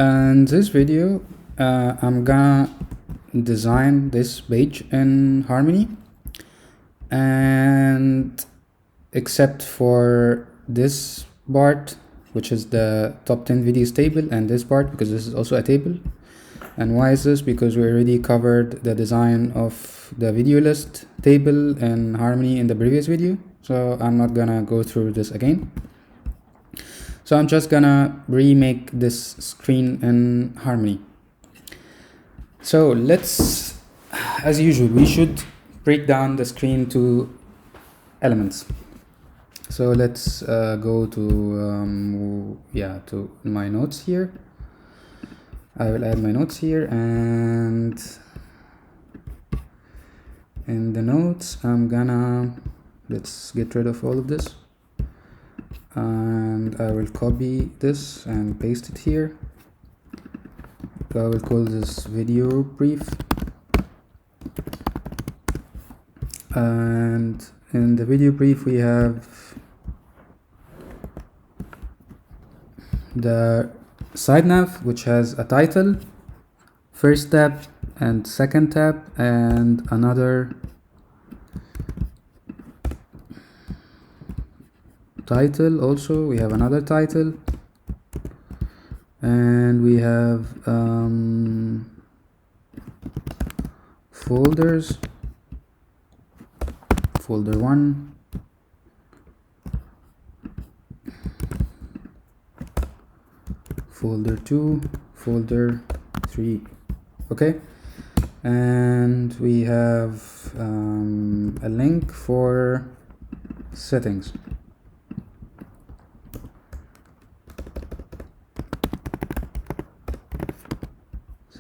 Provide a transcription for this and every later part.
In this video, I'm gonna design this page in Harmony, and except for this part, which is the top 10 videos table, and this part, because this is also a table. And why is this? Because we already covered the design of the video list table in Harmony in the previous video, so I'm not gonna go through this again. So I'm just gonna remake this screen in Harmony. So let's, as usual, we should break down the screen to elements. So let's go to to my notes here. I will add my notes here, and in the notes let's get rid of all of this, and I will copy this and paste it here. I will call this video brief, and in the video brief we have the side nav, which has a title, first tab and second tab, and another title. Also we have another title, and we have folders, folder 1, folder 2, folder 3. Okay, and we have a link for settings.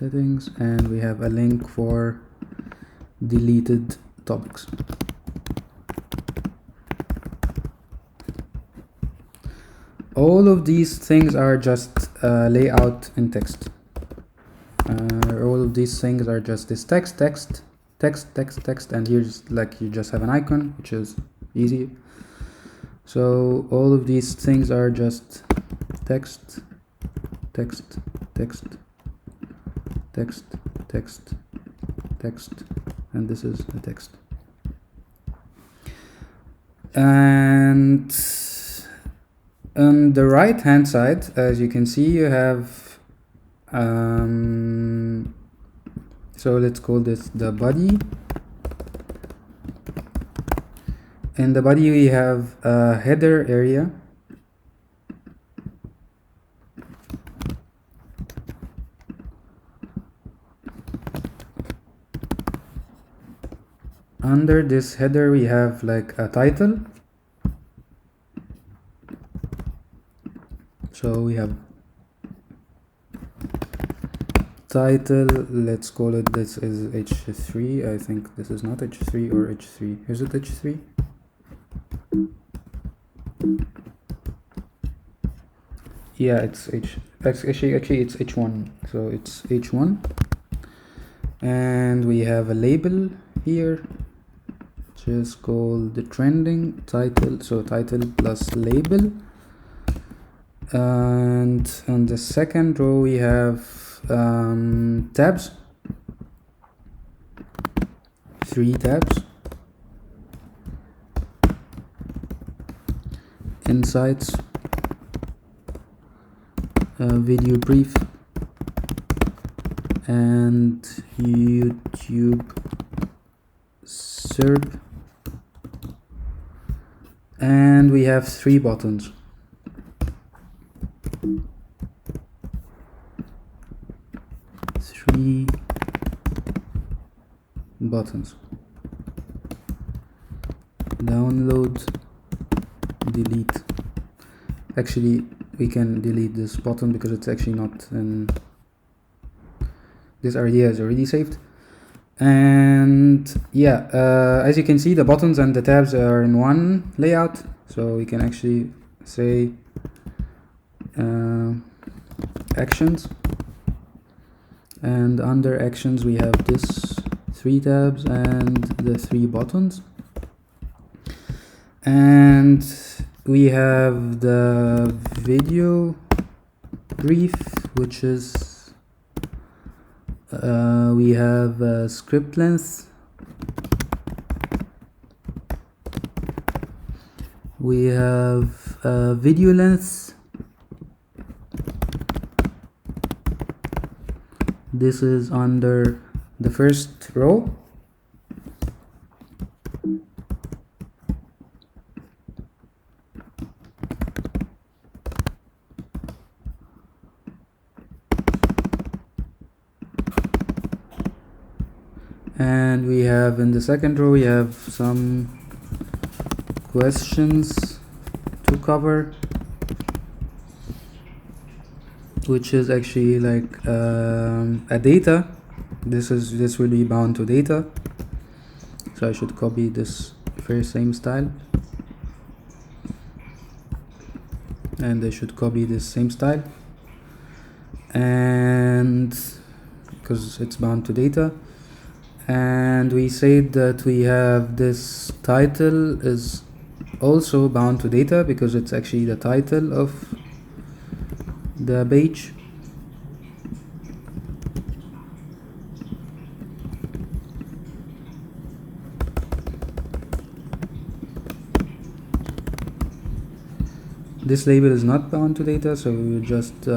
And we have a link for deleted topics. All of these things are just layout in text. All of these things are just this text, and here's like you just have an icon, which is easy. So all of these things are just text, and this is the text. And on the right hand side, as you can see, you have so let's call this the body. In the body we have a header area, under this header we have like a title. So we have title, let's call it, this is h3. I think this is not h3 or h3. Is it h3? Yeah, it's actually it's h1. So it's h1, and we have a label here, which is called the trending title. So title plus label. And on the second row we have tabs, 3 tabs, insights, video brief, and YouTube SERP, and we have 3 buttons. Download, delete. Actually we can delete this button because it's actually not in this area, is already saved. And yeah, as you can see, the buttons and the tabs are in one layout, so we can actually say actions, and under actions we have this 3 tabs and the 3 buttons, and we have the video brief, which is we have script length, we have video length. This is under the first row. And we have in the second row, we have some questions to cover, which is actually like a data. This will be bound to data, so I should copy this very same style, and I should copy this same style, and because it's bound to data. And we said that we have this title is also bound to data because it's actually the title of the page. This label is not bound to data, so we will just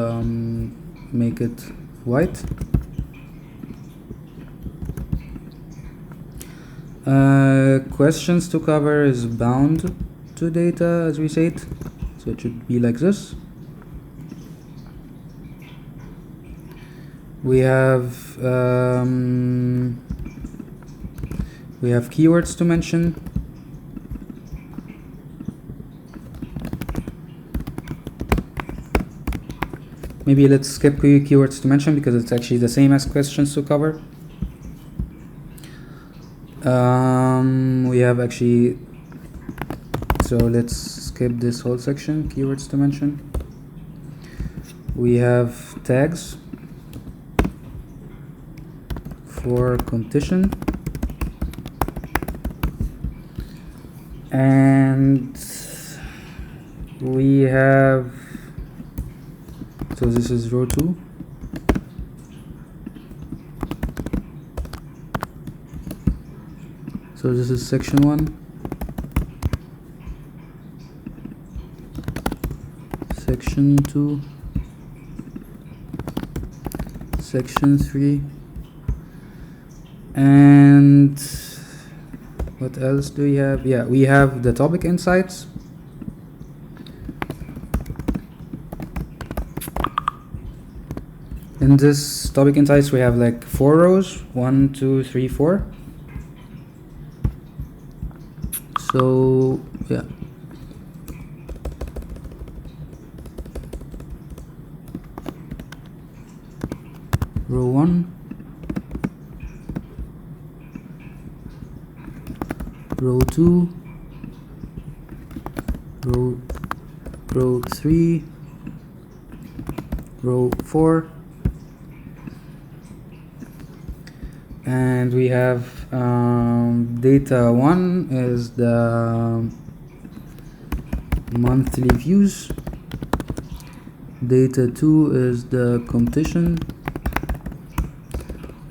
make it white. Questions to cover is bound to data, as we said, so it should be like this. We have keywords to mention. Maybe let's skip keywords to mention because it's actually the same as questions to cover. We have actually, so let's skip this whole section, keywords to mention. We have tags for competition, and we have, so this is row 2. So this is section 1, section 2, section 3, and what else do we have? Yeah, we have the topic insights. In this topic insights, we have like 4 rows, 1, 2, 3, 4. So yeah, row 1, row 2, row 3, row 4, and we have data 1 is the monthly views, data 2 is the competition,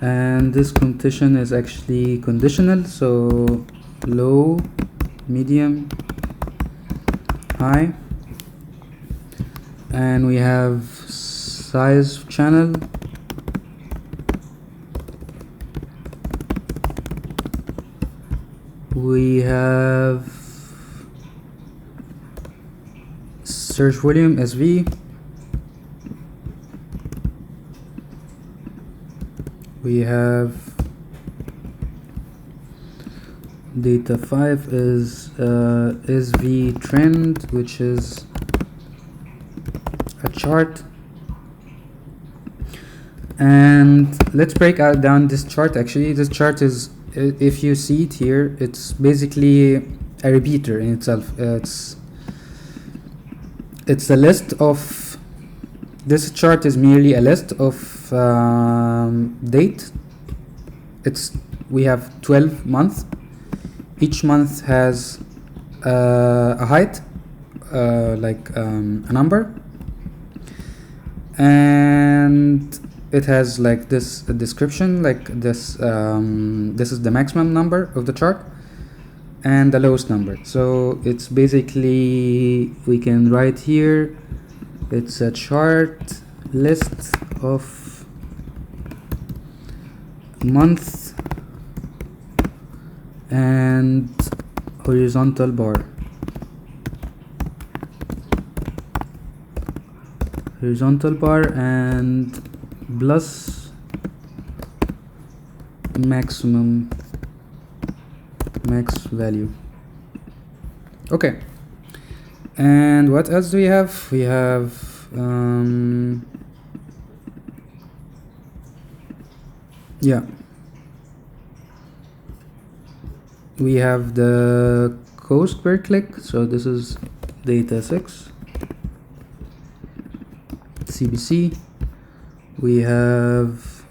and this competition is actually conditional, so low, medium, high. And we have size channel, we have search volume SV, we have data 5 is SV trend, which is a chart. And let's break down this chart. Actually, this chart is, if you see it here, it's basically a repeater in itself. It's a list of, this chart is merely a list of date. We have 12 months. Each month has a height, like a number, and it has like this description, like this. This is the maximum number of the chart and the lowest number. So it's basically, we can write here, it's a chart list of month and horizontal bar. Horizontal bar and plus maximum max value. Okay, and what else do we have? We have yeah, we have the cost per click. So this is data 6 CBC. We have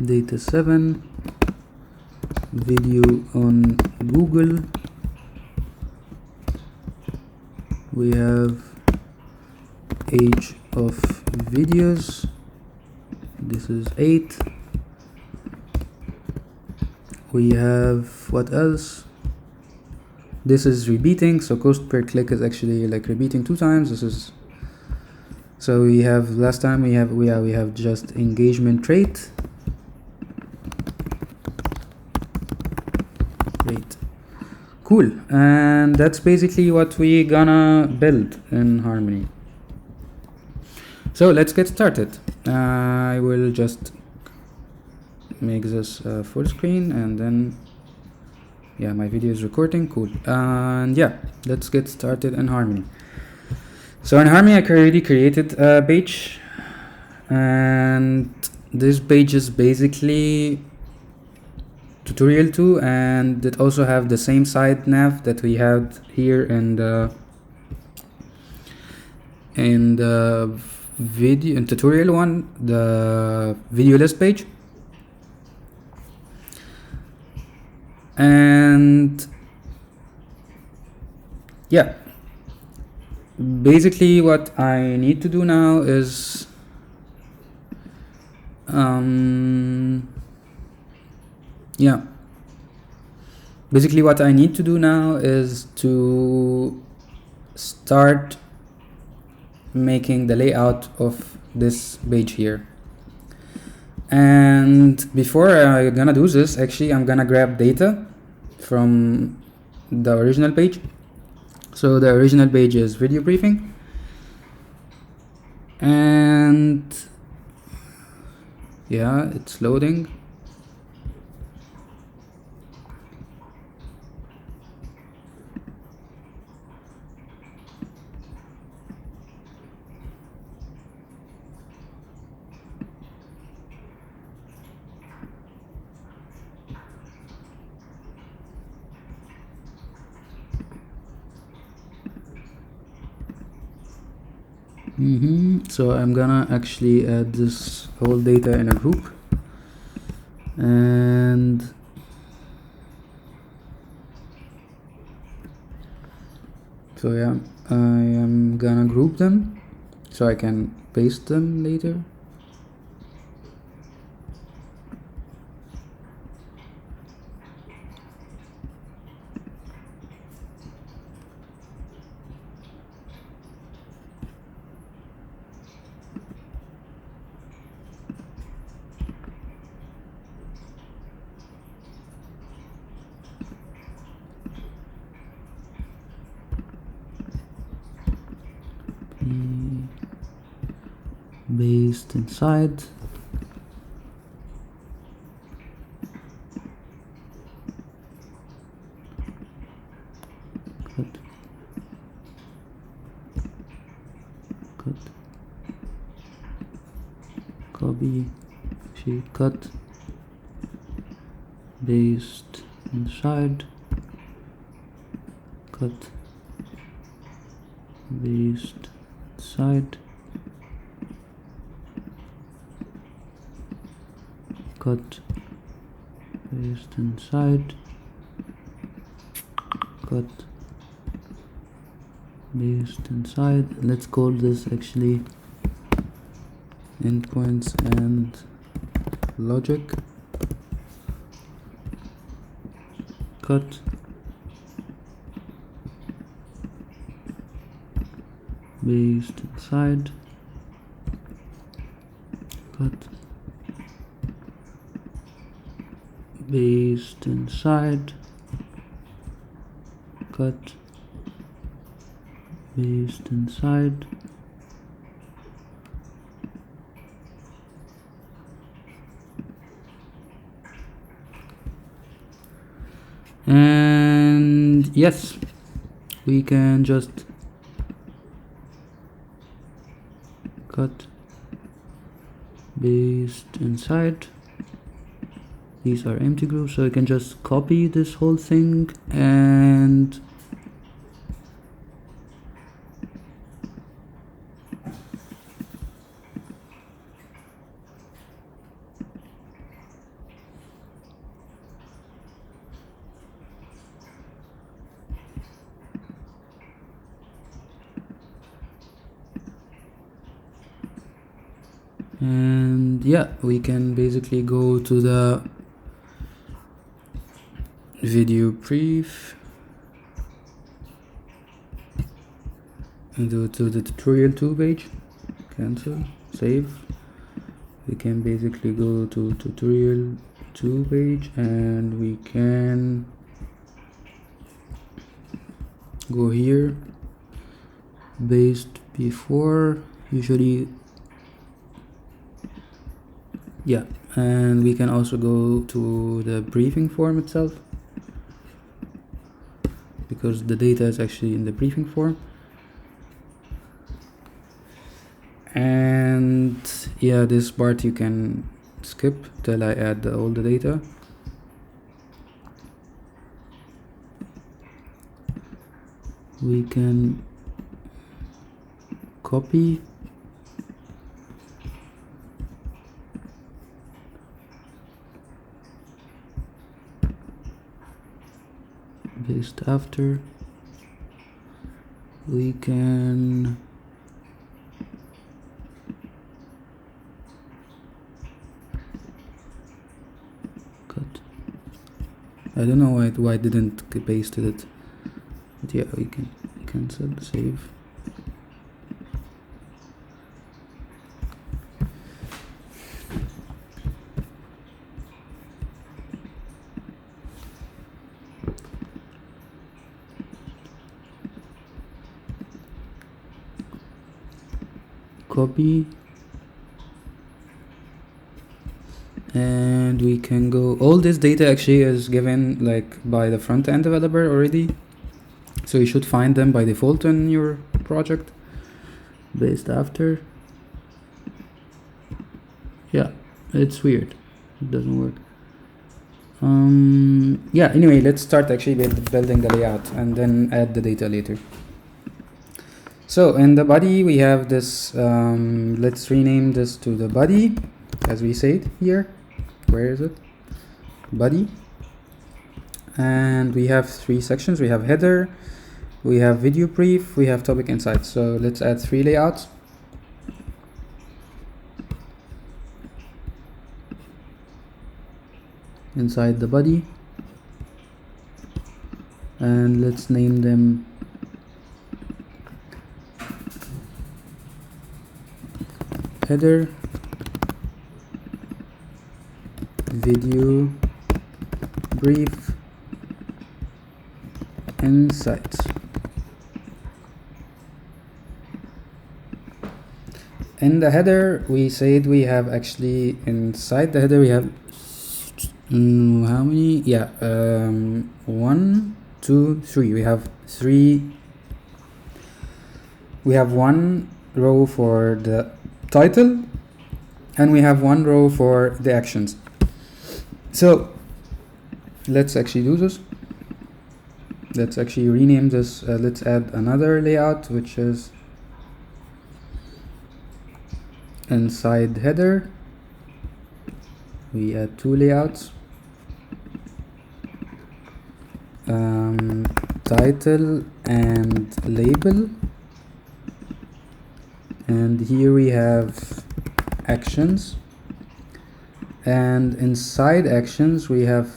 data 7 video on Google. We have age of videos. This is 8. We have what else? This is repeating, so cost per click is actually like repeating 2 times. This is, so we have, last time we have just engagement rate. Cool, and that's basically what we gonna build in Harmony. So let's get started. I will just make this full screen, and then yeah, my video is recording. Cool. And yeah, let's get started in Harmony. So in Harmony, I already created a page, and this page is basically tutorial 2, and it also have the same side nav that we had here in the video, in tutorial 1, the video list page. And yeah, basically what I need to do now is basically what I need to do now is to start making the layout of this page here. And before I'm gonna do this, actually I'm gonna grab data from the original page. So the original page is video briefing, and yeah, it's loading. So I'm gonna actually add this whole data in a group, and so yeah, I am gonna group them so I can paste them later. Based inside. Cut. Copy. Actually, cut. Based inside. Cut. Based inside. Cut, paste inside, cut, based inside. Let's call this actually endpoints and logic. Cut based inside. Cut based inside. Cut based inside. And yes, we can just cut based inside. These are empty groups, so I can just copy this whole thing and yeah, we can basically go to the video brief and go to the tutorial 2 page, cancel, save. We can basically go to tutorial 2 page and we can go here, based before, usually, yeah, and we can also go to the briefing form itself because the data is actually in the briefing form. And yeah, this part you can skip till I add all the data. We can copy paste after. We can cut. I don't know why I didn't paste it, but yeah, we can cancel, save. Copy, and we can go, all this data actually is given like by the front-end developer already, so you should find them by default in your project. Based after, yeah, it's weird, it doesn't work. Yeah, anyway, let's start actually building the layout and then add the data later. So in the body we have this, let's rename this to the body, as we said here. Where is it? Body. And we have 3 sections. We have header, we have video brief, we have topic insights. So let's add 3 layouts. Inside the body, and let's name them header, video brief, insights. In the header we said we have actually, inside the header we have how many? Yeah, 1, 2, 3. We have 3. We have 1 row for the title and we have 1 row for the actions. So let's actually do this. Let's actually rename this. Let's add another layout, which is inside header. We add 2 layouts. Title and label. and here we have actions, and inside actions we have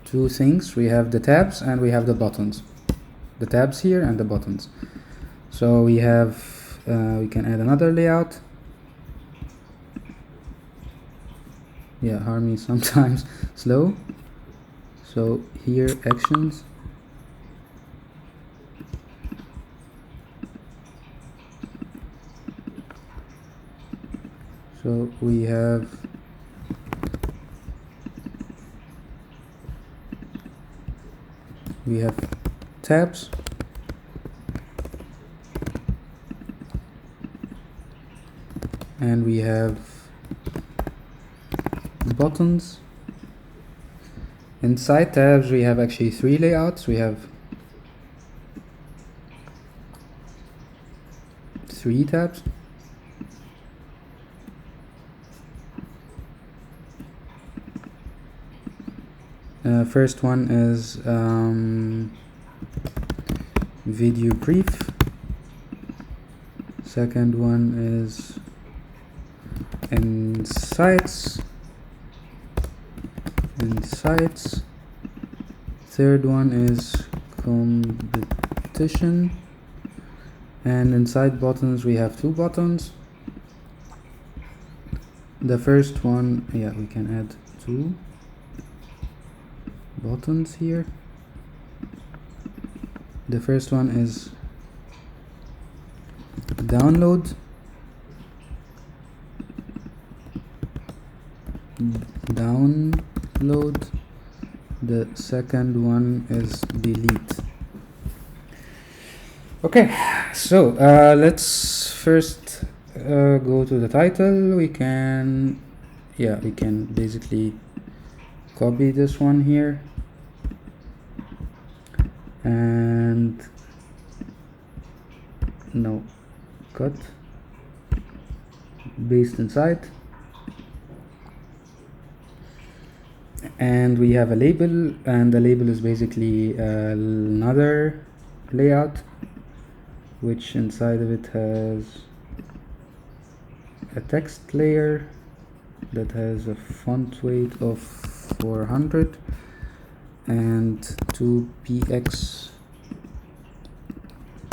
two things. We have the tabs and we have the buttons. The tabs here and the buttons. So we have we can add another layout. Yeah, Harmony sometimes slow. So here actions, so we have tabs, and we have buttons. Inside tabs we have actually three layouts. We have three tabs. First one is video brief. Second one is insights. Third one is competition. And inside buttons we have two buttons. The first one, yeah, we can add two buttons here. The first one is download. The second one is delete. Okay, so let's first go to the title. We can basically copy this one here and cut, paste inside, and we have a label, and the label is basically another layout which inside of it has a text layer that has a font weight of 400 and 2px,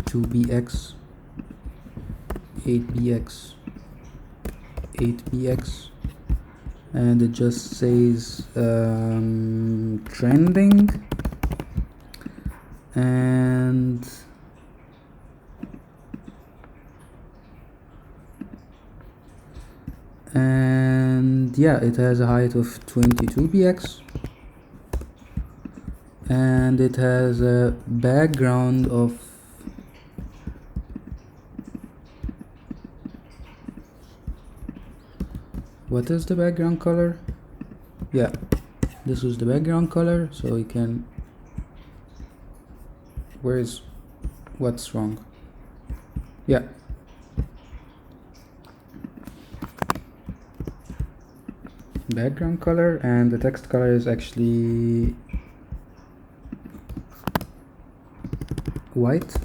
8bx, 8bx, and it just says trending, and yeah, it has a height of 22px, and it has a background of what is the background color? Yeah, this is the background color. So we can, what's wrong? Yeah, background color, and the text color is actually white,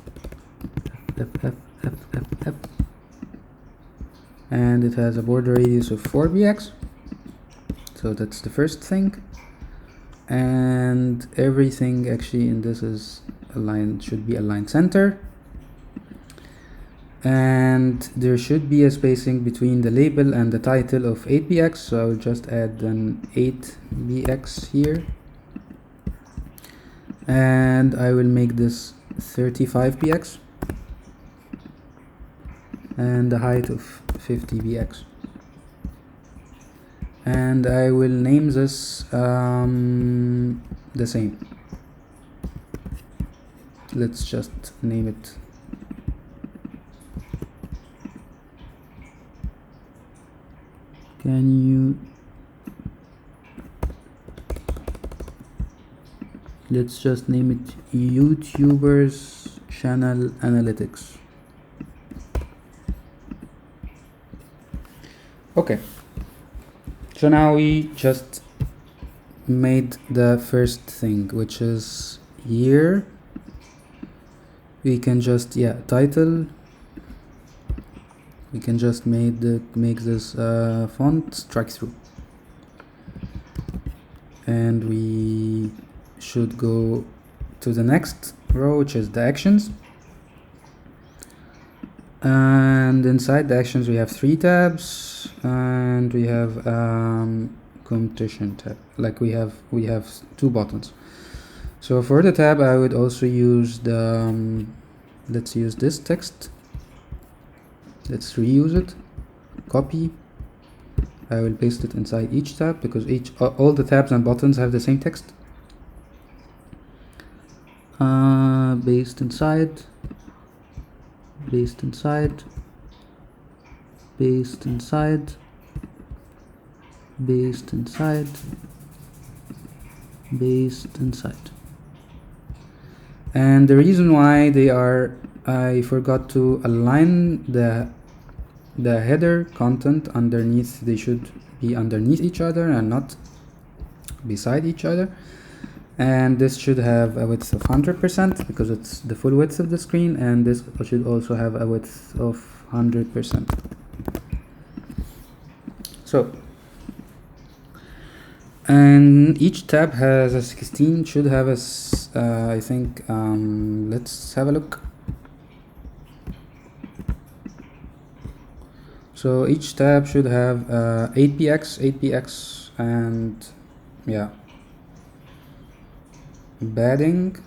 F, and it has a border radius of 4px. So that's the first thing, and everything actually in this is aligned, should be aligned center, and there should be a spacing between the label and the title of 8px, so I'll just add an 8px here, and I will make this 35px and the height of 50px, and I will name this the same. Let's just name it let's just name it YouTubers Channel Analytics. Okay, so now we just made the first thing, which is here we can just title, we can just make this font strike through, and we should go to the next row, which is the actions. And inside the actions we have 3 tabs, and we have competition tab. Like we have 2 buttons. So for the tab I would also use the let's use this text. Let's reuse it. Copy. I will paste it inside each tab because all the tabs and buttons have the same text. Paste inside. Paste inside. Paste inside. Paste inside. Paste inside. And the reason why they are, I forgot to align the header content underneath. They should be underneath each other and not beside each other. And this should have a width of 100% because it's the full width of the screen, and this should also have a width of 100%. So, and each tab has a 16, should have a I think let's have a look. So each tab should have 8px, and yeah, padding,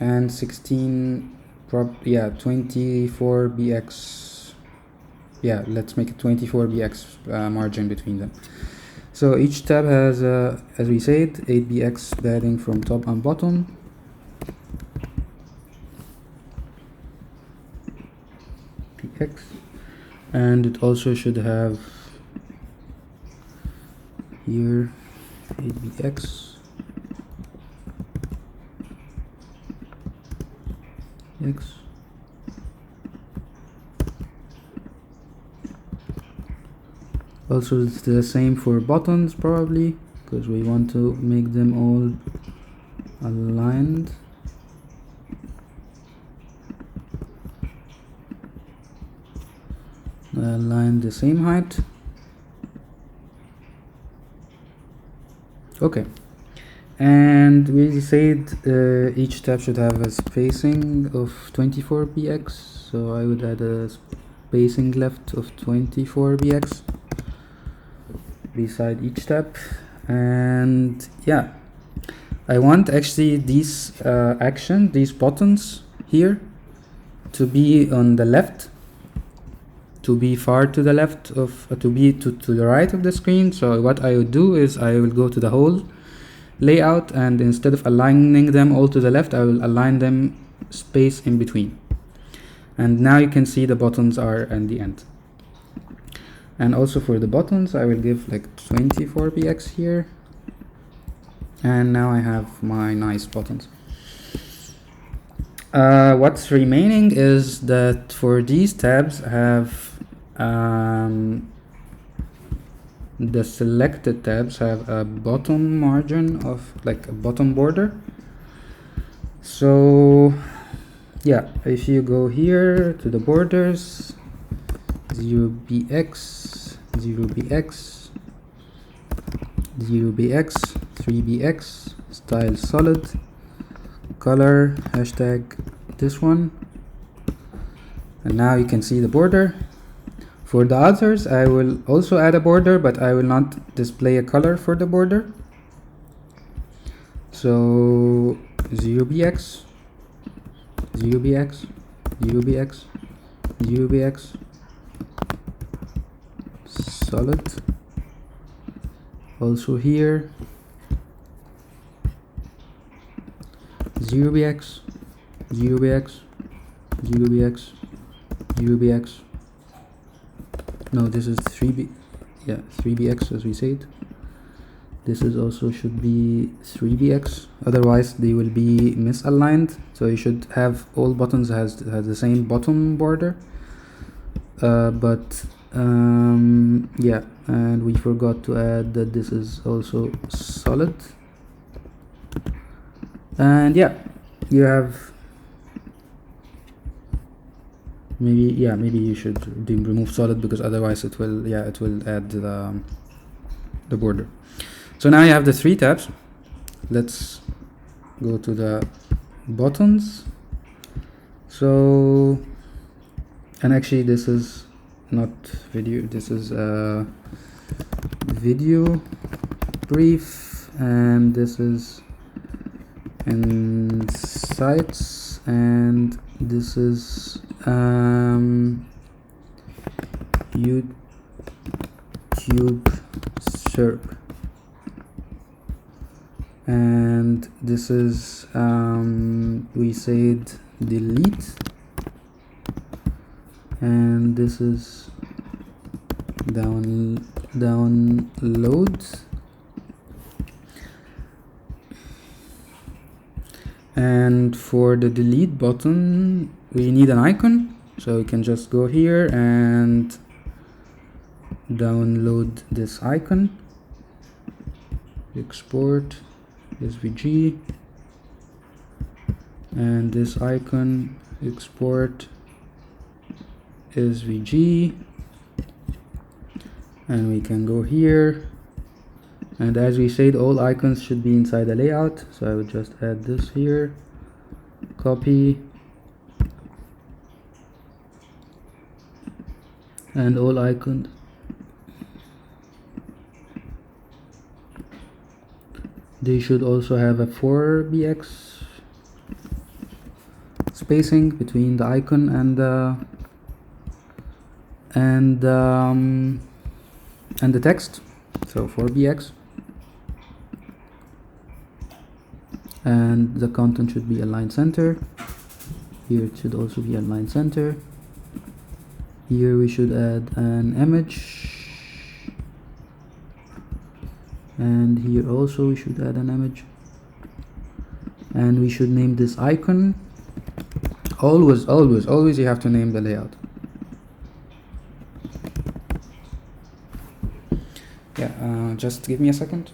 and 24bx. Yeah, let's make it 24bx margin between them. So each tab has, as we said, 8bx padding from top and bottom. Px, and it also should have here 8bx x. Also it's the same for buttons probably, because we want to make them all aligned. Align the same height. Okay, and we said each tab should have a spacing of 24bx, so I would add a spacing left of 24bx beside each tab. And yeah, I want actually these these buttons here to be on the left, to be far to the left of to be to the right of the screen. So what I would do is I will go to the whole layout, and instead of aligning them all to the left, I will align them space in between. And now you can see the buttons are at the end. And also for the buttons I will give like 24px here, and now I have my nice buttons. What's remaining is that for these tabs I have the selected tabs have a bottom margin of like a bottom border. So yeah, if you go here to the borders, 0bx, 0bx, 0bx, 3bx, style solid, color, hashtag this one, and now you can see the border. For the others I will also add a border, but I will not display a color for the border. So 0bx, 0bx, 0bx, 0bx, solid, also here 0bx, 0bx, 0bx, 0bx. No, this is 3b, yeah, 3bx as we said. This is also should be 3bx, otherwise they will be misaligned. So you should have all buttons has the same bottom border. Yeah, and we forgot to add that this is also solid. And yeah, you have maybe you should remove solid, because otherwise it will add the border. So now you have the 3 tabs. Let's go to the buttons. So, and actually this is not video, this is a video brief, and this is insights, and this is YouTube SERP, and this is we said delete, and this is download. And for the delete button, we need an icon, so we can just go here and download this icon, export SVG, and this icon, export SVG, and we can go here, and as we said, all icons should be inside the layout, so I would just add this here, copy, and all icons they should also have a 4bx spacing between the icon and the text, so 4bx, and the content should be aligned center. Here it should also be aligned center. Here we should add an image, and here also we should add an image, and we should name this icon. Always you have to name the layout. Just give me a second.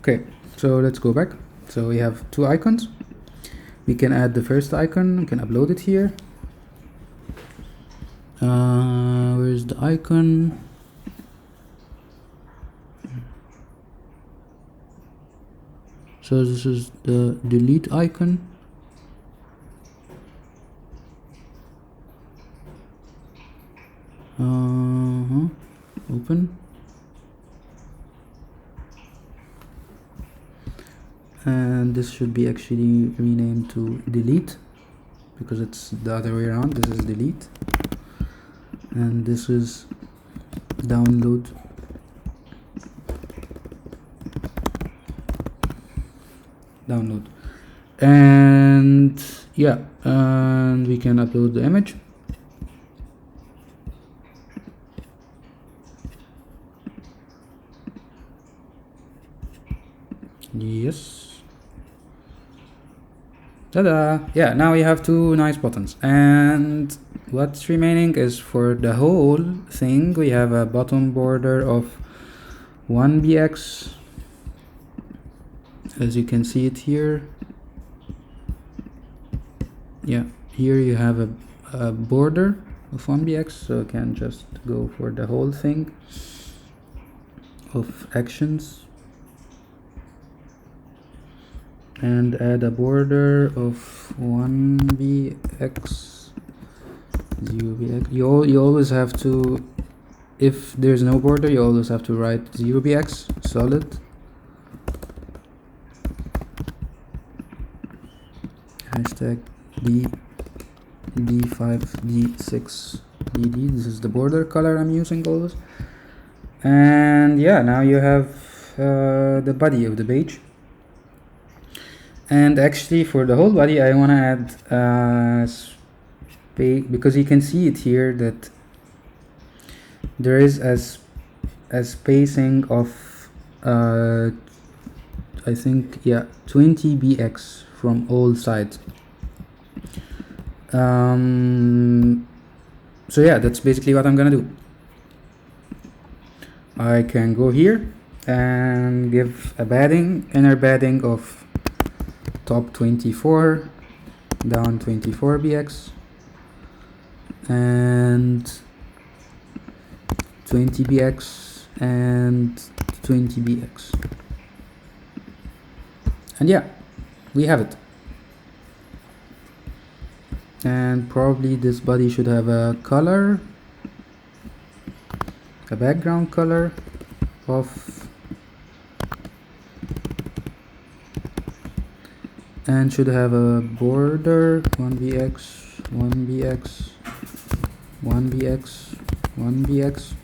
Okay, so let's go back. So we have 2 icons. We can add the first icon, we can upload it here. Where's the icon? So this is the delete icon. open, and this should be actually renamed to delete because it's the other way around. This is delete and this is download. And yeah, and we can upload the image. Yes. Ta-da! Yeah, now we have two nice buttons, and what's remaining is for the whole thing we have a bottom border of 1bx, as you can see it here. Yeah, here you have a border of 1bx, so I can just go for the whole thing of actions and add a border of 1bx, 0bx. You always have to, if there's no border, you always have to write 0bx solid hashtag d5d6dd. This is the border color I'm using always. And yeah, now you have the body of the page. And actually for the whole body I want to add because you can see it here that there is a spacing of I think, yeah, 20bx from all sides. So yeah, that's basically what I'm gonna do. I can go here and give a padding, inner padding of top 24, down 24bx, and 20bx and 20bx, and yeah, we have it. And probably this body should have a color, a background color of, and should have a border 1bx, 1bx, 1bx, 1bx,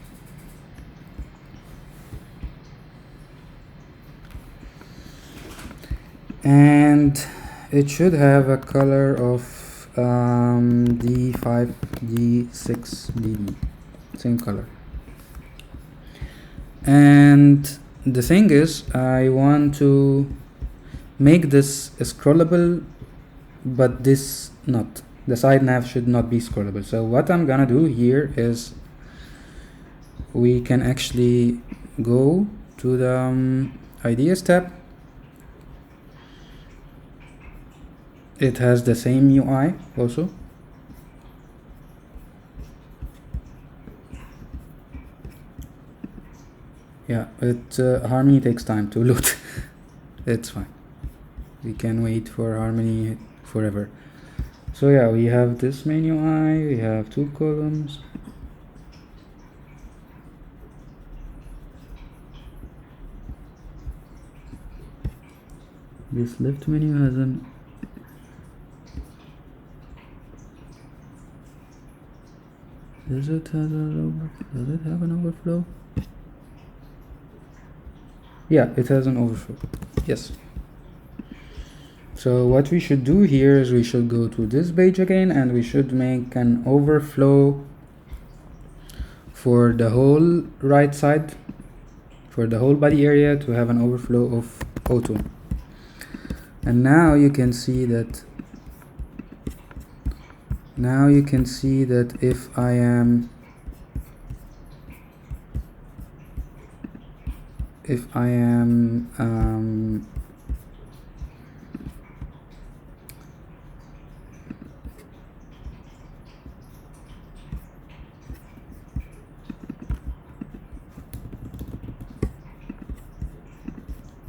and it should have a color of d5, d6, dd, same color. And the thing is, I want to make this scrollable, but this not. The side nav should not be scrollable. So what I'm gonna do here is we can actually go to the ideas tab. It has the same UI also. Yeah, Harmony takes time to load. It's fine. We can wait for Harmony forever. So yeah, we have this main UI, we have two columns. This left menu has an does it have an overflow? Yeah, it has an overflow. Yes. So what we should do here is we should go to this page again and we should make an overflow for the whole right side, for the whole body area, to have an overflow of auto. And now you can see that if I am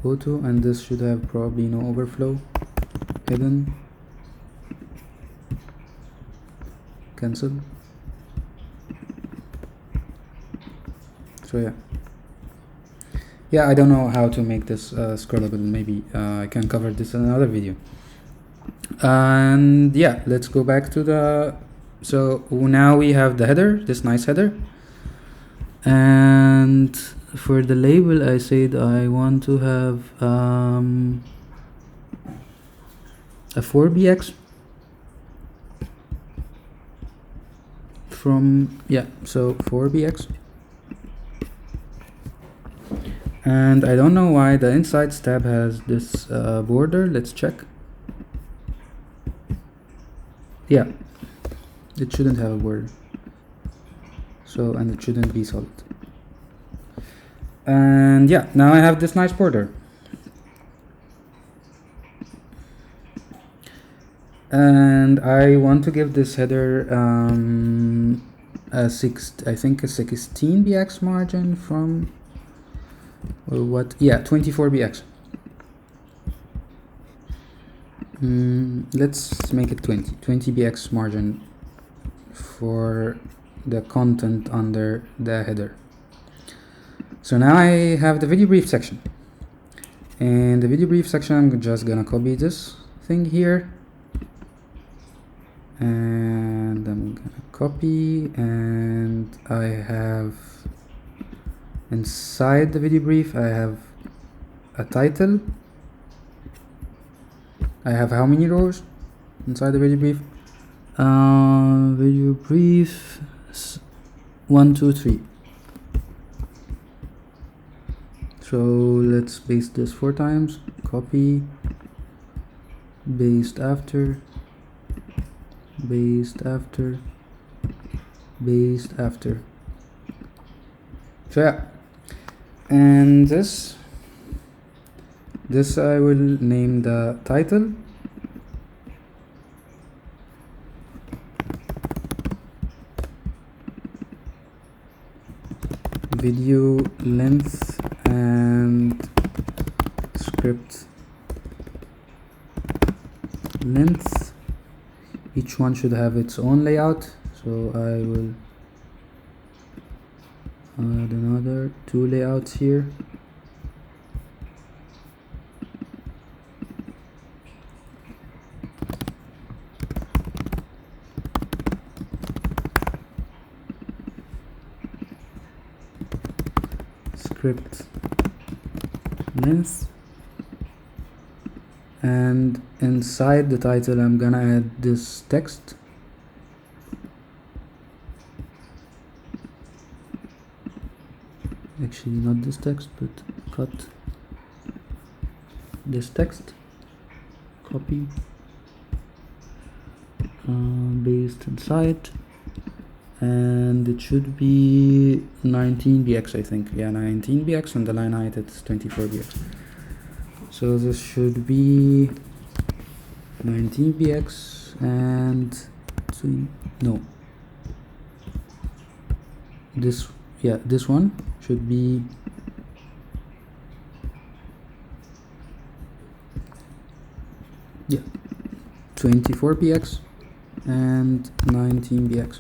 auto, and this should have probably no overflow, hidden, cancel. So yeah, I don't know how to make this scrollable. Maybe I can cover this in another video. And yeah, let's go back to the, so now we have the header, this nice header. And for the label, I said I want to have a 4bx from, yeah, so 4bx. And I don't know why the Insights tab has this border. Let's check. Yeah, it shouldn't have a border. So, and it shouldn't be solid. And yeah, now I have this nice border. And I want to give this header I think a 16bx margin from, or what? Yeah, 24bx. Let's make it 20bx margin for the content under the header. So now I have the video brief section. And the video brief section, I'm just gonna copy this thing here. And I'm gonna copy, and I have inside the video brief, I have a title. I have how many rows inside the video brief? Video brief 1, 2, 3. So let's paste this 4 times. Copy, paste after, paste after, paste after. So yeah, and this I will name the title. Video length and script length. Each one should have its own layout, so I will add another 2 layouts here. Script length, and inside the title I'm gonna add this text. Actually not this text, but cut this text, copy, paste inside, and it should be 19bx, I think. Yeah, 19bx, and the line height is 24bx. So this should be 19bx, and no, this, yeah, this one should be 24bx and 19bx.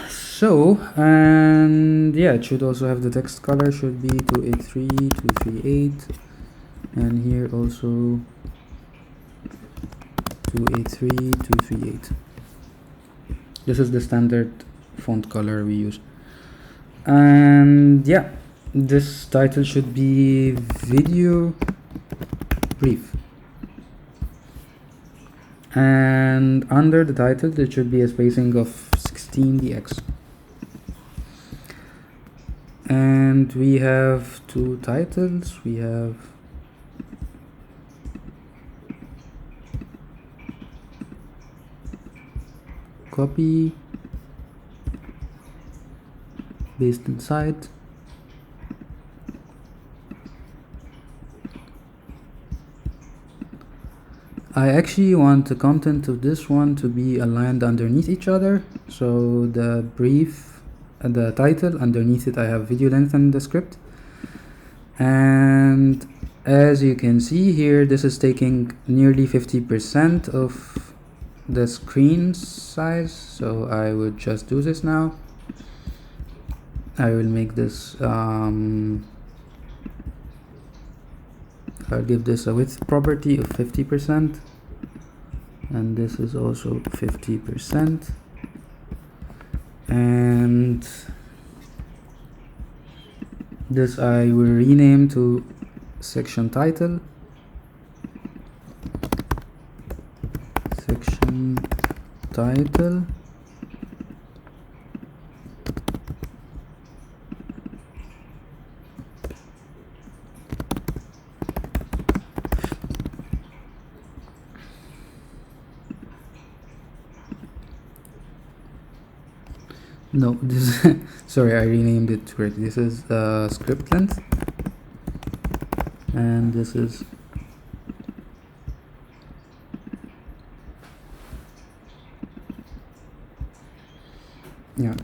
So, and yeah, it should also have the text color, should be 283, 238, and here also 283, 238. This is the standard font color we use. And yeah, this title should be video brief. And under the title, there should be a spacing of 16dx. And we have 2 titles. We have copy, paste inside, I actually want the content of this one to be aligned underneath each other. So the brief, the title, underneath it I have video length and the script. And as you can see here, this is taking nearly 50% of the screen size, so I would just do this now. I will make this I'll give this a width property of 50%, and this is also 50%, and this I will rename to section title. Section title. No, this sorry, I renamed it correctly. This is script length, and this is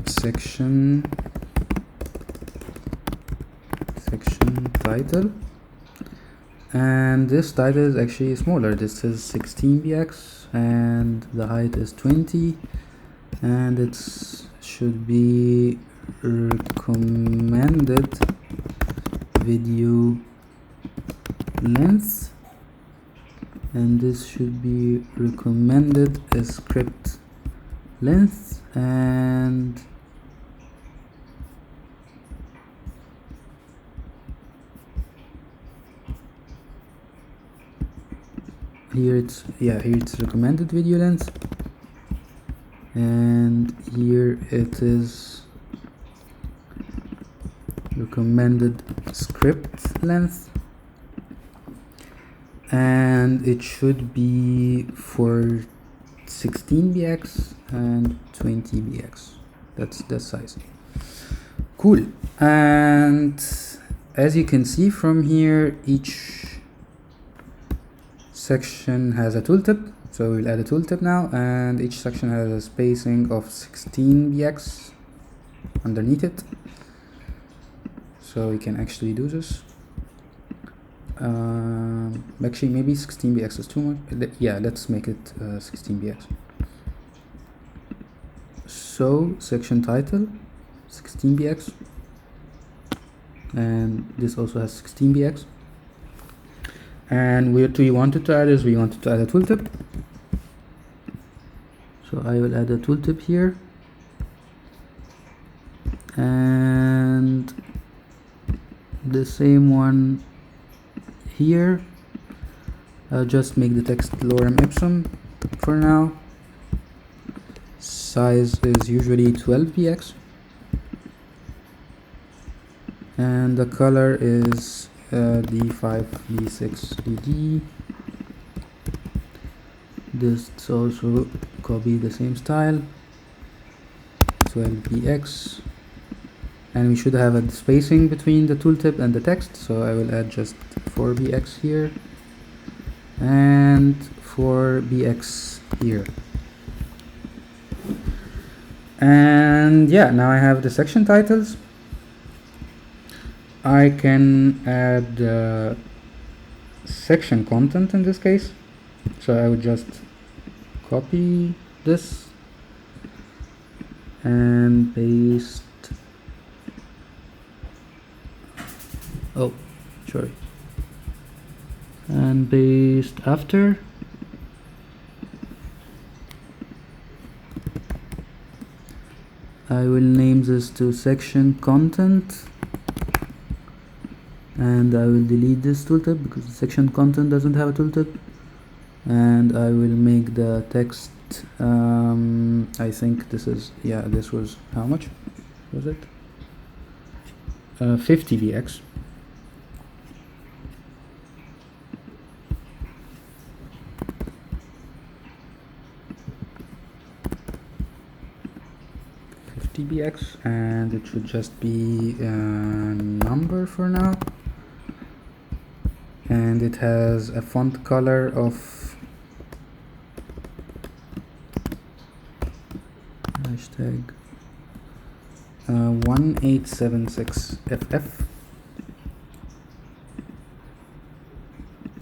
section title, and this title is actually smaller. This is 16bx and the height is 20, and it's should be recommended video length, and this should be recommended script length, and here it's recommended video length, and here it is recommended script length, and it should be for 16bx and 20bx. That's the size. Cool. And as you can see from here, each section has a tooltip, so we'll add a tooltip now, and each section has a spacing of 16bx underneath it, so we can actually do this. Actually, maybe 16bx is too much. Yeah, let's make it 16bx. So section title 16bx, and this also has 16bx. And what we wanted to add is we wanted to add a tooltip. So I will add a tooltip here, and the same one here. I'll just make the text lorem ipsum for now. Size is usually 12bx, and the color is D5, D6, DD. This also copy the same style, 12bx, and we should have a spacing between the tooltip and the text, so I will add just 4bx here and 4bx here. And yeah, now I have the section titles. I can add section content in this case, so I would just copy this and paste. And paste after. I will name this to section content, and I will delete this tooltip because the section content doesn't have a tooltip, and I will make the text I think this is, this was, how much was it? 50bx. TBX, and it should just be a number for now, and it has a font color of hashtag 1876FF,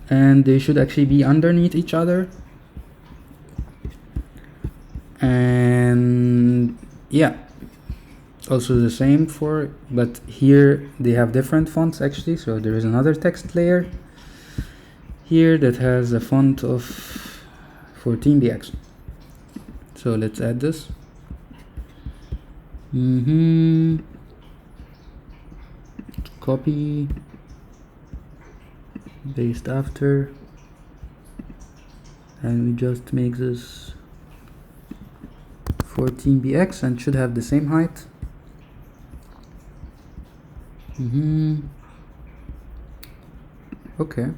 and they should actually be underneath each other. And yeah, also the same for, but here they have different fonts actually. So there is another text layer here that has a font of 14bx. So let's add this. Copy, paste after, and we just make this 14bx and should have the same height. Okay.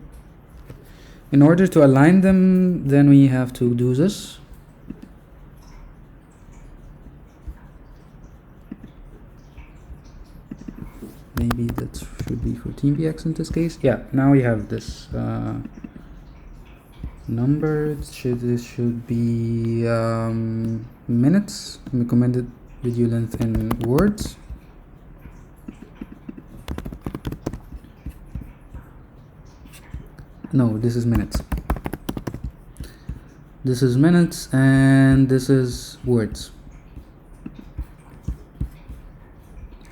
In order to align them, then we have to do this. Maybe that should be 14bx in this case. Yeah, now we have this number. This should be minutes, recommended video length in words. No, this is minutes. This is minutes and this is words.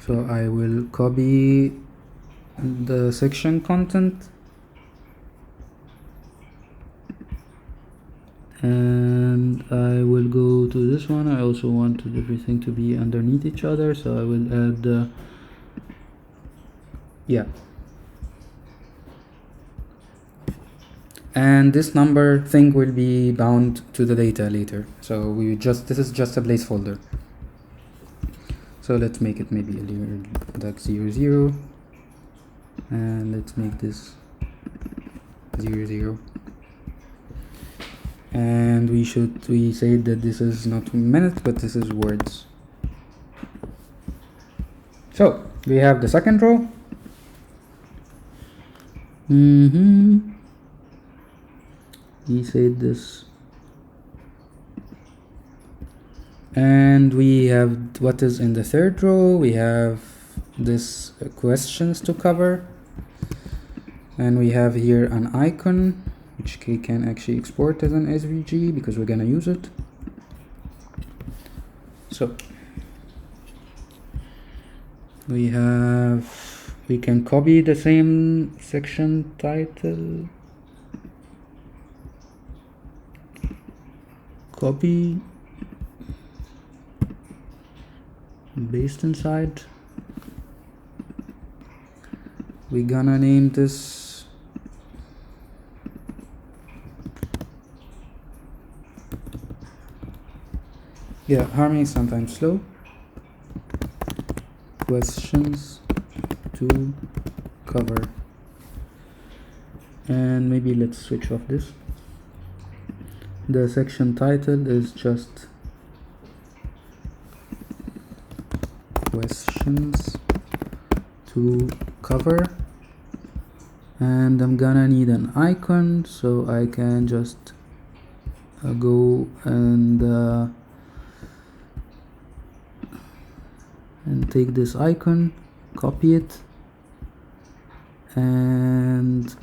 So I will copy the section content and I will go to this one. I also want everything to be underneath each other, so I will add the and this number thing will be bound to the data later. So this is just a placeholder. So let's make it maybe like 00, and let's make this 00. And we said that this is not minutes, but this is words. So we have the second row. We said this, and we have what is in the third row. We have this questions to cover, and we have here an icon which we can actually export as an SVG because we're gonna use it. So we can copy the same section title, copy, paste inside. We're gonna name this harmony is sometimes slow. Questions to cover, and maybe let's switch off this. The section title is just questions to cover, and I'm gonna need an icon, so I can just go and take this icon, copy it, and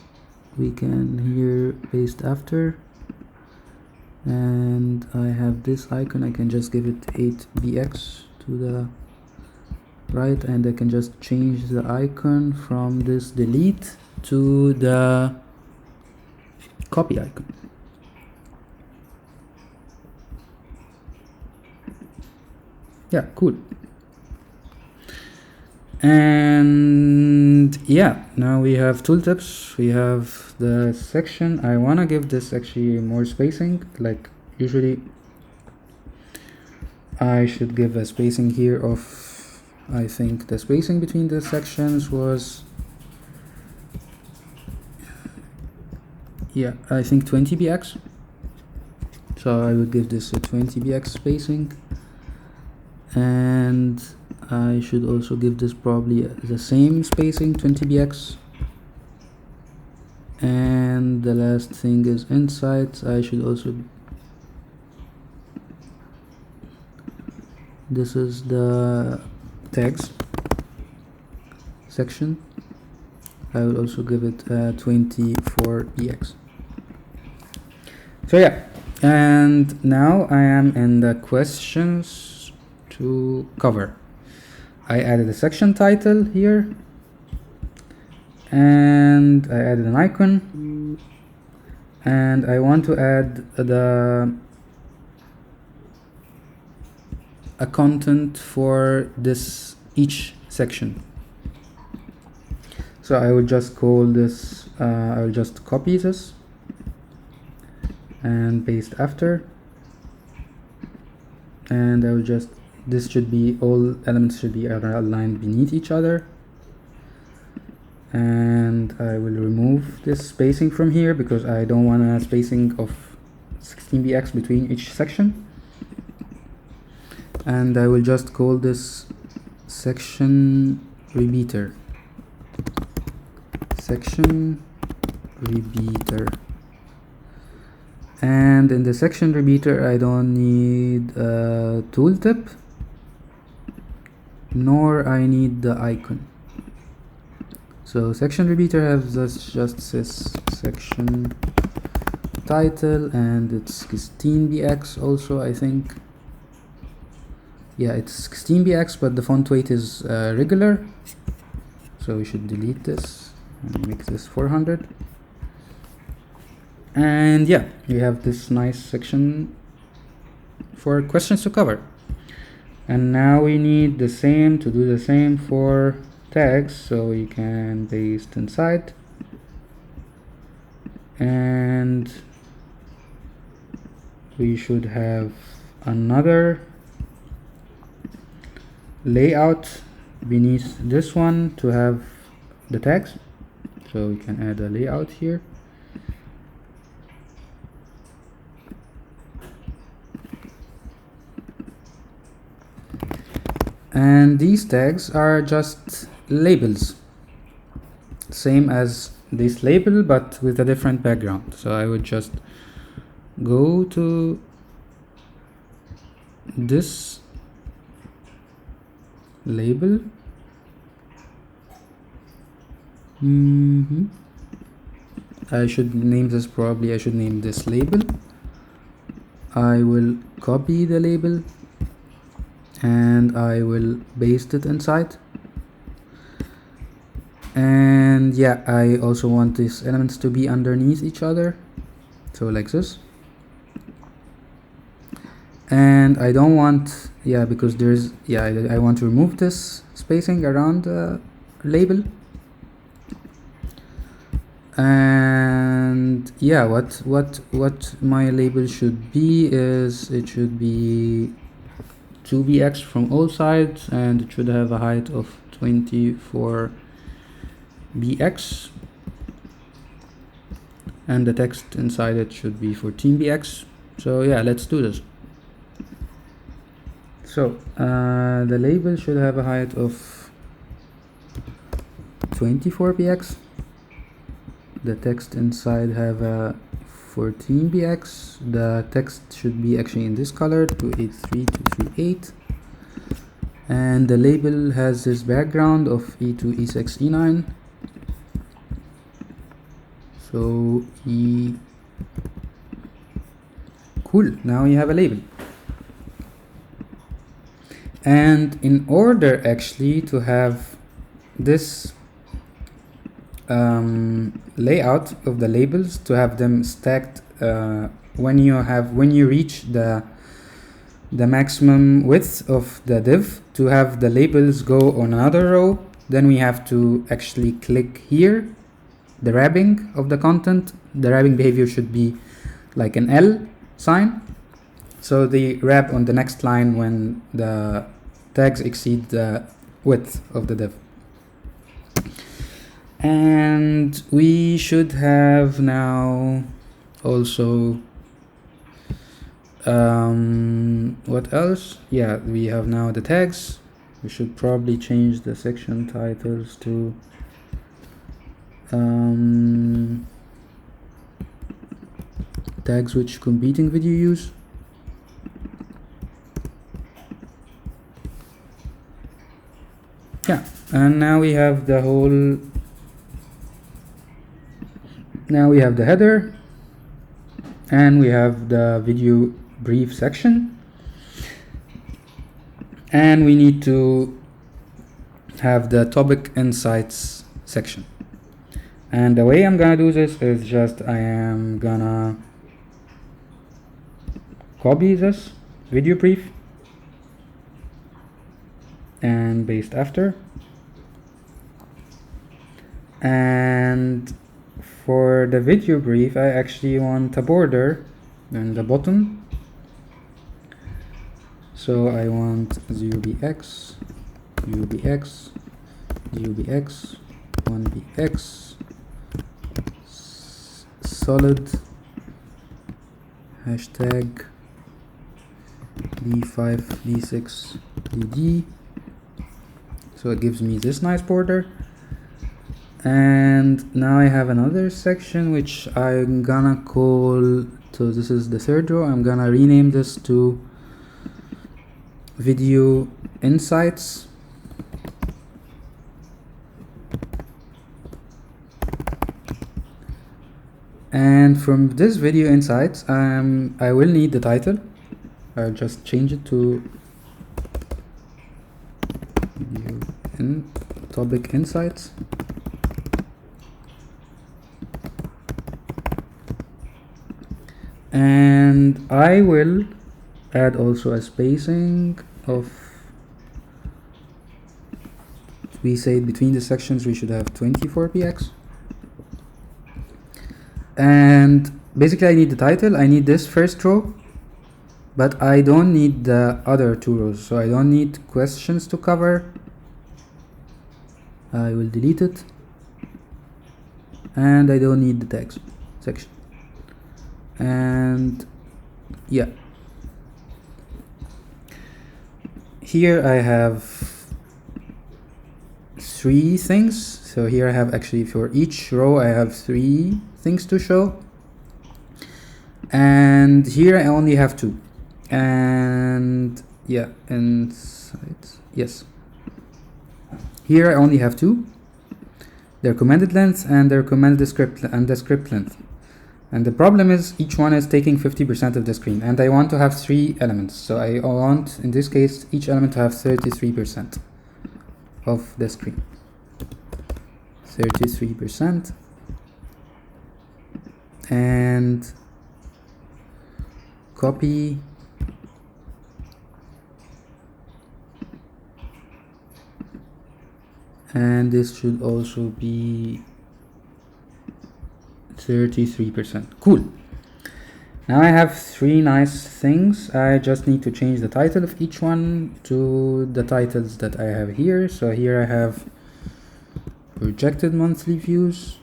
we can here paste after, and I have this icon. I can just give it 8bx to the right, and I can just change the icon from this delete to the copy icon. Yeah, cool. And yeah, now we have tooltips. We have the section. I want to give this actually more spacing. Like usually I should give a spacing here of, I think the spacing between the sections was, I think 20bx. So I would give this a 20bx spacing, and I should also give this probably the same spacing, 20bx. And the last thing is insights. I should also, this is the tags section. I will also give it 24bx. So yeah, And now I am in the questions to cover. I added a section title here, and I added an icon, and I want to add a content for this each section. So I will just call this, I will just copy this and paste after, and I will just, this should be, all elements should be aligned beneath each other, and I will remove this spacing from here because I don't want a spacing of 16bx between each section, and I will just call this section repeater. Section repeater. And in the section repeater I don't need a tooltip, nor I need the icon. So section repeater has just this section title, and it's 16bx also, I think. Yeah, it's 16bx, but the font weight is regular, so we should delete this and make this 400. And yeah, we have this nice section for questions to cover. And now we need the same, to do the same for tags, so we can paste inside, and we should have another layout beneath this one to have the tags, so we can add a layout here. And these tags are just labels, same as this label but with a different background. So I would just go to this label, I should name this, probably I should name this label. I will copy the label and I will paste it inside. And yeah, I also want these elements to be underneath each other, so like this. And I don't want, yeah, because there's, yeah, I want to remove this spacing around the label. And yeah, what my label should be is, it should be 2bx from all sides, and it should have a height of 24bx, and the text inside it should be 14bx. So yeah, let's do this. So the label should have a height of 24bx, the text inside have a 14bx, the text should be actually in this color, 283238, and the label has this background of E2, E6, E9, so cool, now you have a label. And in order actually to have this layout of the labels, to have them stacked when you reach the maximum width of the div, to have the labels go on another row, then we have to actually click here, the wrapping of the content. The wrapping behavior should be like an L sign, so they wrap on the next line when the tags exceed the width of the div. And we should have now also what else? Yeah, we have now the tags. We should probably change the section titles to tags which competing video use. Yeah, and now we have the header, and we have the video brief section, and we need to have the topic insights section. And the way I'm gonna do this is just I am gonna copy this video brief and paste after, and for the video brief I actually want a border in the bottom, so I want 0bx, ubx, ubx, 1bx, solid, hashtag d5, d6, dd. So it gives me this nice border. And now I have another section which I'm gonna call, so this is the third row, I'm gonna rename this to video insights. And from this video insights, I will need the title. I'll just change it to video topic insights. And I will add also a spacing of, we say between the sections we should have 24 px. And basically I need the title, I need this first row, but I don't need the other two rows, so I don't need questions to cover. I will delete it, and I don't need the text section. And yeah, here I have three things. So here I have actually for each row I have three things to show, and here I only have two. And yeah, insights, yes, here I only have two, their recommended length and their recommended script and the script length. And the problem is each one is taking 50% of the screen, and I want to have three elements, so I want in this case each element to have 33% of the screen. 33%, and copy, and this should also be 33%. Cool. Now I have three nice things. I just need to change the title of each one to the titles that I have here. So here I have projected monthly views.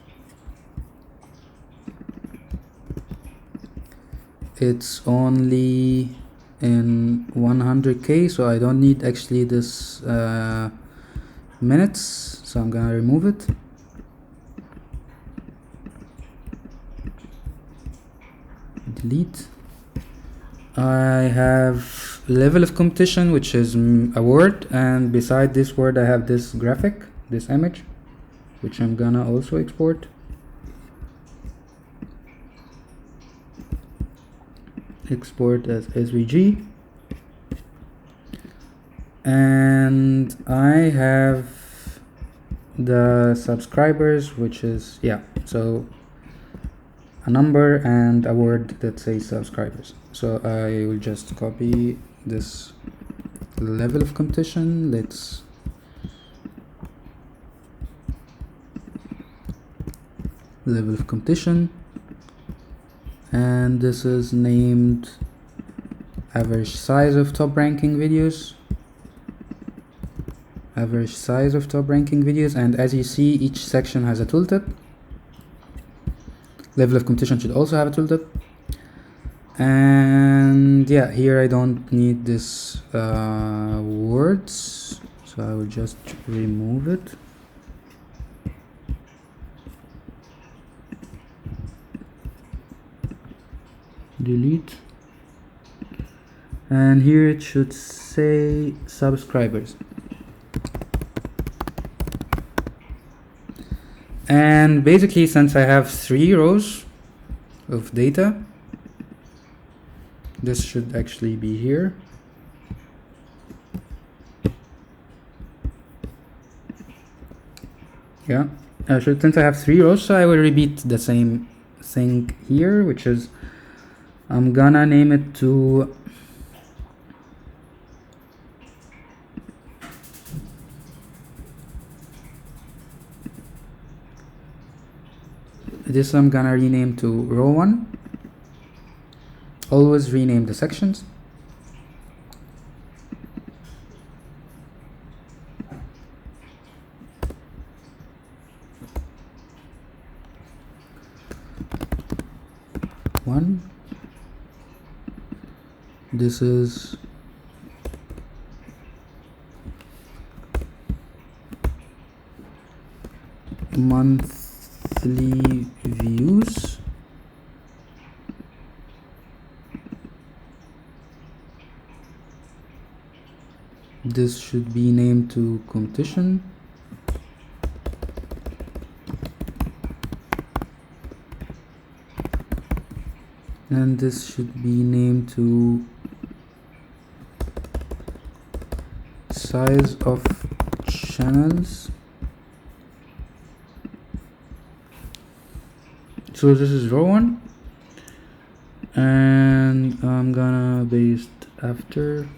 It's only in 100k, so I don't need actually this minutes, so I'm gonna remove it. Delete. I have level of competition, which is a word, and beside this word I have this graphic, this image, which I'm gonna also export. Export as SVG. And I have the subscribers, which is, yeah, so a number and a word that says subscribers. So I will just copy this level of competition. Let's level of competition, and this is named average size of top ranking videos. Average size of top ranking videos, and as you see, each section has a tooltip. Level of competition should also have a tooltip. And yeah, here I don't need this words, so I will just remove it. Delete. And here it should say subscribers. And basically, since I have three rows of data, This should actually be here. Yeah, since I have 3 rows, so I will repeat the same thing here, which is I'm gonna name it to this. I'm gonna rename to row 1. Always rename the sections. One. This is monthly views. This should be named to competition. And this should be named to size of channels. So this is row 1, and I'm gonna paste after.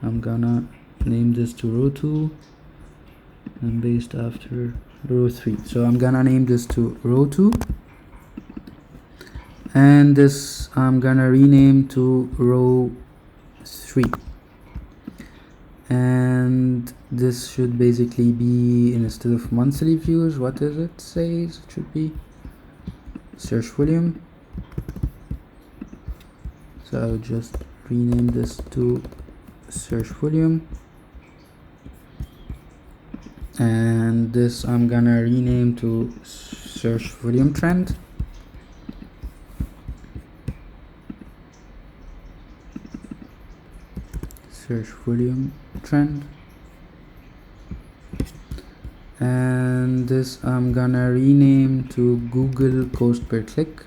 I'm gonna name this to row 2 and paste after row 3. So I'm gonna name this to row 2, and this I'm gonna rename to row 3. And this should basically be, instead of monthly views, what does it say? It should be search volume. So I'll just rename this to search volume, and this I'm gonna rename to search volume trend. Search volume trend. And this I'm gonna rename to Google cost per click.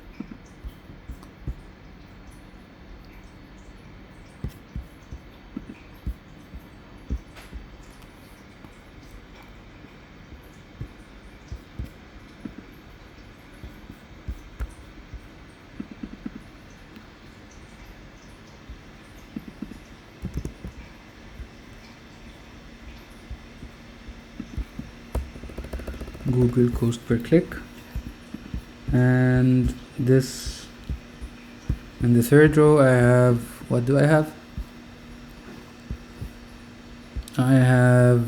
Google cost per click. And this, in the third row, I have, what do I have? I have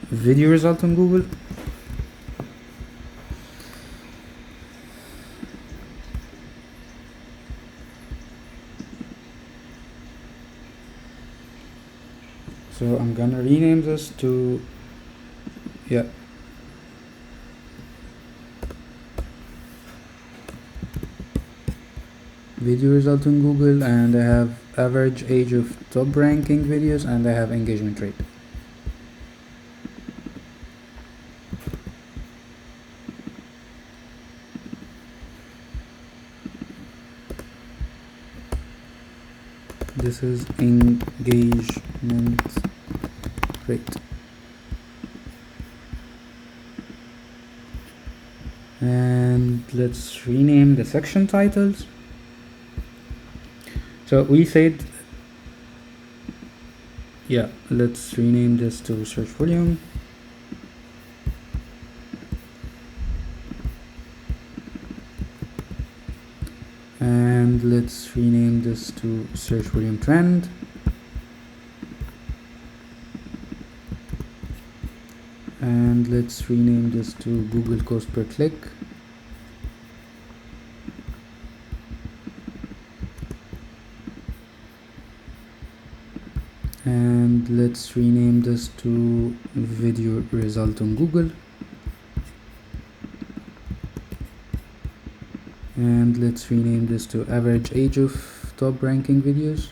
video result on Google. So I'm gonna rename this to, yeah, video result on Google, and I have average age of top ranking videos, and I have engagement rate. This is engagement rate. And let's rename the section titles. So we said, yeah, let's rename this to search volume. And let's rename this to search volume trend. And let's rename this to Google cost per click. And let's rename this to video result on Google. And let's rename this to average age of top ranking videos.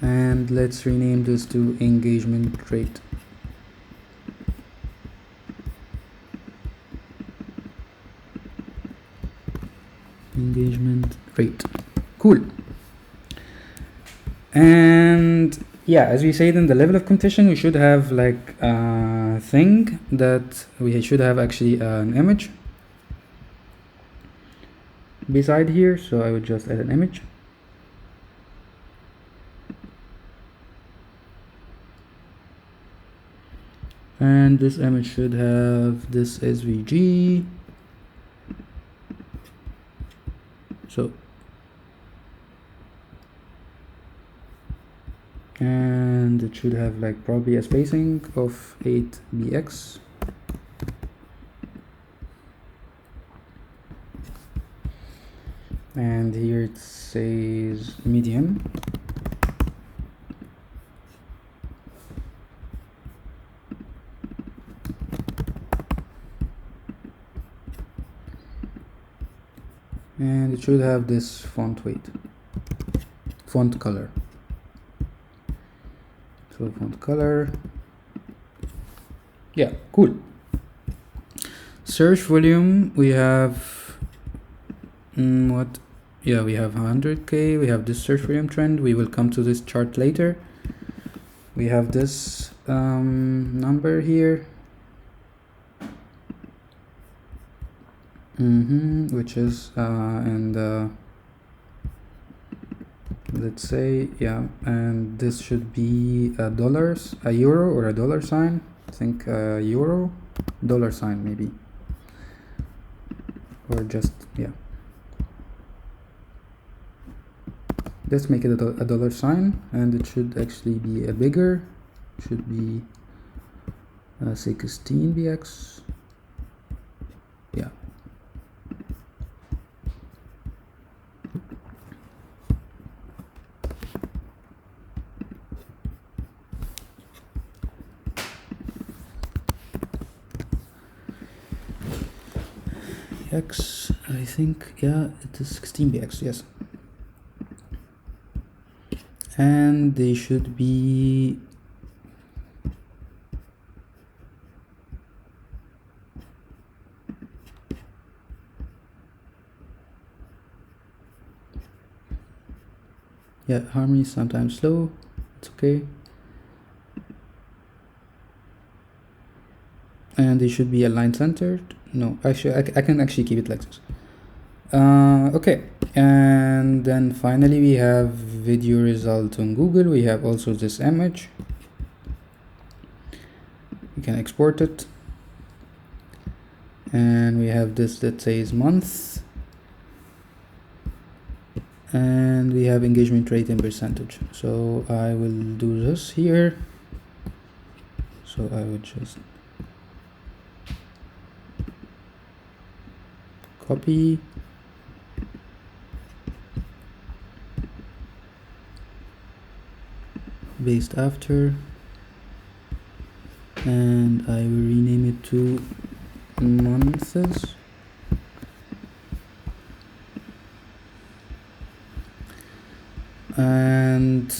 And let's rename this to engagement rate. engagement rate. Cool. And yeah, as we said in the level of competition, we should have like a thing that we should have actually an image beside here. So I would just add an image. And this image should have this SVG. So, and it should have like probably a spacing of 8bx. And here it says medium. And it should have this font color. So font color. Yeah, cool. Search volume, we have what? Yeah, we have 100K. We have this search volume trend. We will come to this chart later. We have this number here. Which is and let's say, yeah, and this should be a euro or a dollar sign. I think euro, dollar sign maybe, or just, yeah, let's make it a dollar sign, and it should actually be a bigger, should be 16bx. Yeah. X, I think, yeah, it is 16bx, yes. And they should be yeah, harmony is sometimes slow, it's okay. And they should be aligned centered. No, actually I can actually keep it like this. Okay, and then finally we have video result on Google. We have also this image. We can export it, and we have this that says month, and we have engagement rate in percentage. So I will do this here. So I would just copy, paste after, and I will rename it to months. And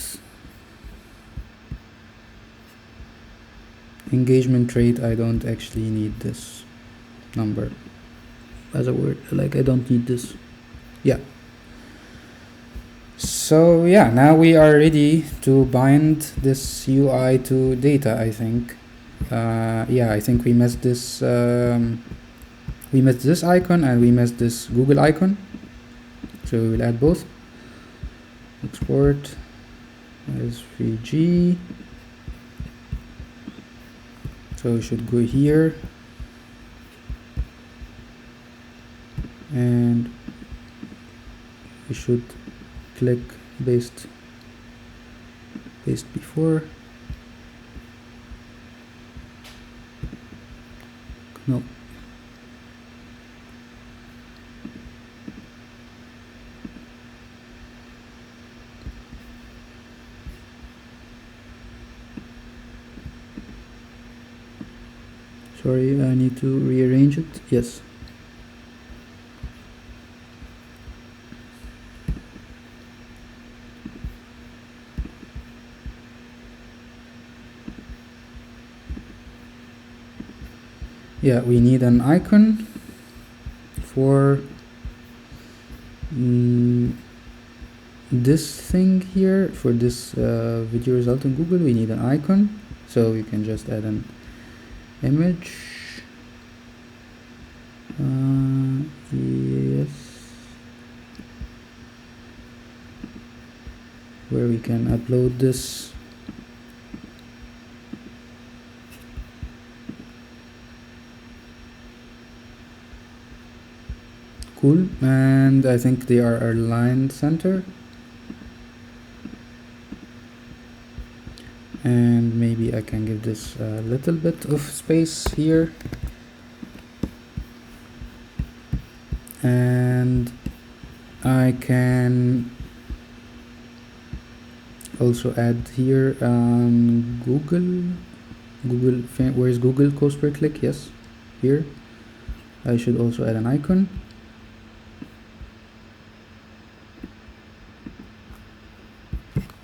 engagement rate, I don't actually need this number as a word, like I don't need this. Yeah. So yeah, now we are ready to bind this UI to data, I think. Yeah, I think we missed this icon, and we missed this Google icon. So we will add both. Export SVG. So we should go here, and we should click paste before. No. Sorry, I need to rearrange it. Yes. Yeah, we need an icon for this thing here for this video result in Google, we need an icon, so we can just add an image. Yes, where we can upload this. Cool, and I think they are aligned center. And maybe I can give this a little bit of space here. And I can also add here Google, where's Google cost per click? Yes, here. I should also add an icon.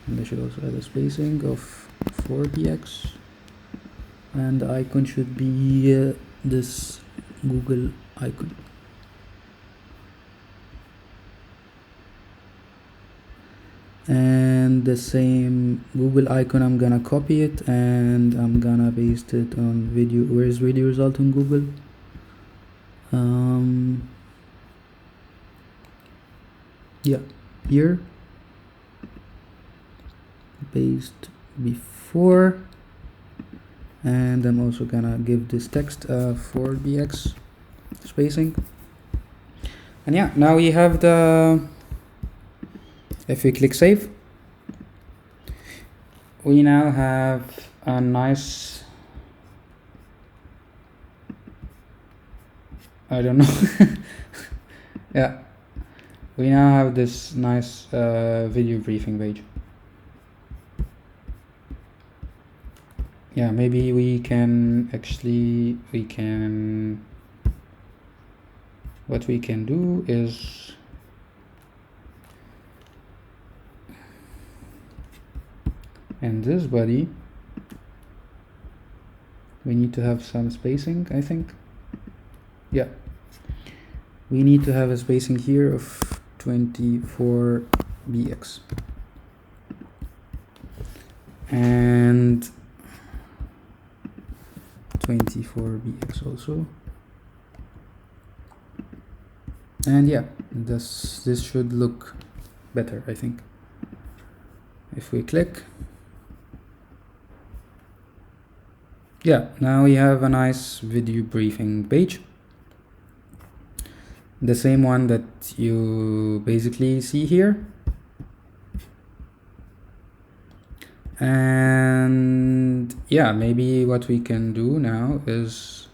And I should also add a spacing of 4px. And the icon should be this Google icon. And the same Google icon, I'm gonna copy it and I'm gonna paste it on video. Where's video result on Google? Yeah, here. Paste before, and I'm also gonna give this text 4px spacing. And yeah, now we have the, if we click save, we now have a nice, I don't know, yeah, we now have this nice video briefing page. Yeah, maybe we can actually, what we can do is, in this body, we need to have some spacing, I think. Yeah, we need to have a spacing here of 24bx. And 24bx also. And yeah, this should look better, I think. If we click, yeah, now we have a nice video briefing page, the same one that you basically see here. And yeah, maybe what we can do now is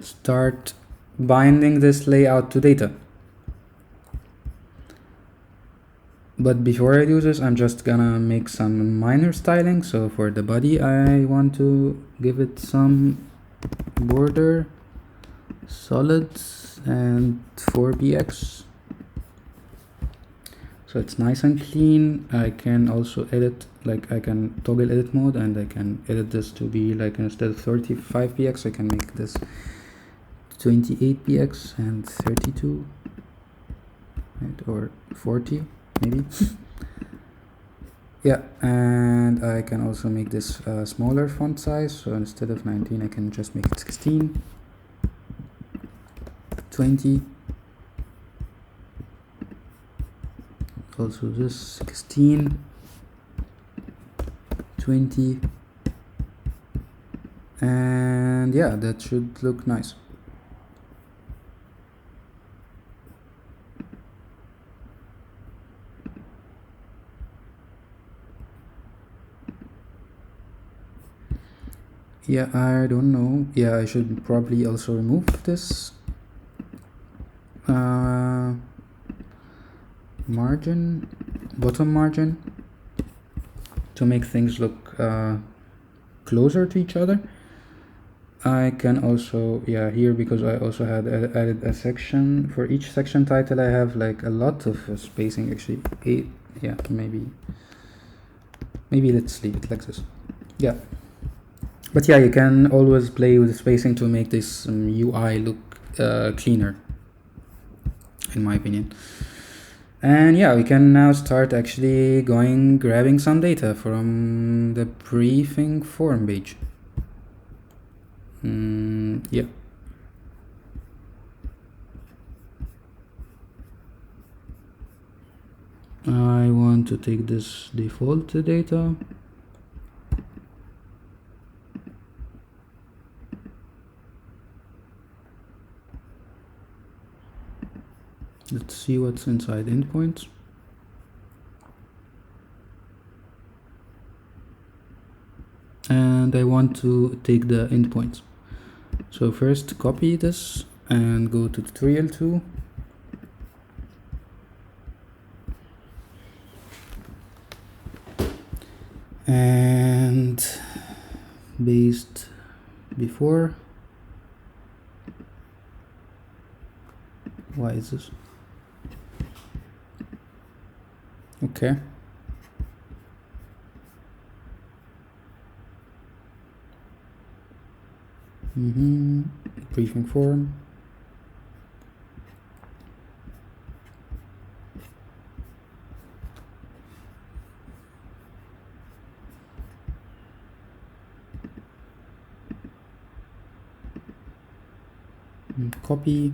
start binding this layout to data. But before I do this, I'm just gonna make some minor styling. So for the body, I want to give it some border, solids, and 4px. So it's nice and clean. I can also edit, like I can toggle edit mode, and I can edit this to be like, instead of 35px, I can make this 28px and 32, right? Or 40 maybe. Yeah, and I can also make this smaller font size. So instead of 19, I can just make it 16, 20. Also this 16, 20, and yeah, that should look nice. Yeah, I don't know. Yeah, I should probably also remove this margin, bottom margin, to make things look closer to each other. I can also, yeah, here, because I also had added a section for each section title, I have like a lot of spacing, actually 8. Yeah, maybe let's leave it like this. Yeah, But yeah, you can always play with the spacing to make this UI look cleaner, in my opinion. And yeah, we can now start actually grabbing some data from the briefing form page. Yeah. I want to take this default data. Let's see what's inside endpoints. And I want to take the endpoints. So first copy this and go to tutorial 2. And based before. Why is this? Okay. Briefing form. Copy.